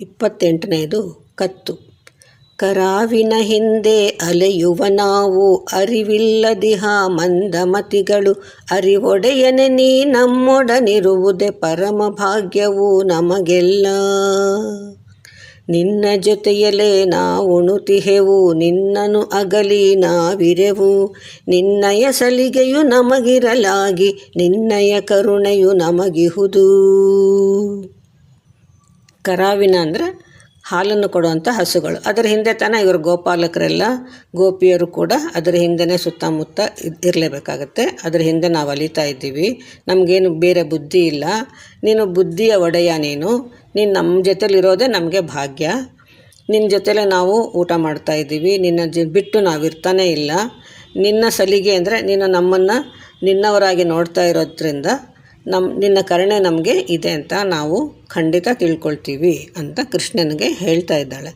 28ನೇದು ಕತ್ತು. ಕರಾವಿನ ಹಿಂದೆ ಅಲೆಯುವ ನಾವು ಅರಿವಿಲ್ಲದಿಹ ಮಂದಮತಿಗಳು, ಅರಿವೊಡೆಯನೆ ನೀ ನಮ್ಮೊಡನಿರುವುದೇ ಪರಮ ಭಾಗ್ಯವು ನಮಗೆಲ್ಲ. ನಿನ್ನ ಜೊತೆಯಲೇ ನಾವುಣುತಿಹೆವು, ನಿನ್ನನು ಅಗಲಿ ನಾವಿರೆವು, ನಿನ್ನಯ ಸಲಿಗೆಯು ನಮಗಿರಲಾಗಿ, ನಿನ್ನಯ ಕರುಣೆಯು ನಮಗಿಹುದು. ಕರಾವಿನ ಅಂದರೆ ಹಾಲನ್ನು ಕೊಡುವಂಥ ಹಸುಗಳು. ಅದರ ಹಿಂದೆ ಇವರು ಗೋಪಾಲಕರೆಲ್ಲ ಗೋಪಿಯರು ಕೂಡ ಅದರ ಹಿಂದೆ ಸುತ್ತಮುತ್ತ ಇರಲೇಬೇಕಾಗತ್ತೆ. ಅದರ ಹಿಂದೆ ನಾವು ಅಲಿತಾ ಇದ್ದೀವಿ. ನಮಗೇನು ಬೇರೆ ಬುದ್ಧಿ ಇಲ್ಲ. ನೀನು ಬುದ್ಧಿಯ ಒಡೆಯ, ನೀನು ನಮ್ಮ ಜೊತೆಲಿರೋದೇ ನಮಗೆ ಭಾಗ್ಯ. ನಿನ್ನ ಜೊತೆಲೇ ನಾವು ಊಟ ಮಾಡ್ತಾ ಇದ್ದೀವಿ. ನಿನ್ನ ಬಿಟ್ಟು ನಾವಿರ್ತಾನೇ ಇಲ್ಲ. ನಿನ್ನ ಸಲಿಗೆ ಅಂದರೆ ನೀನು ನಮ್ಮನ್ನು ನಿನ್ನವರಾಗಿ ನೋಡ್ತಾ ಇರೋದ್ರಿಂದ ನಿನ್ನ ಕರುಣೆ ನಮಗೆ ಇದೆ ಅಂತ ನಾವು ಖಂಡಿತ ತಿಳ್ಕೊಳ್ತೀವಿ ಅಂತ ಕೃಷ್ಣನಿಗೆ ಹೇಳ್ತಾ ಇದ್ದಾಳೆ.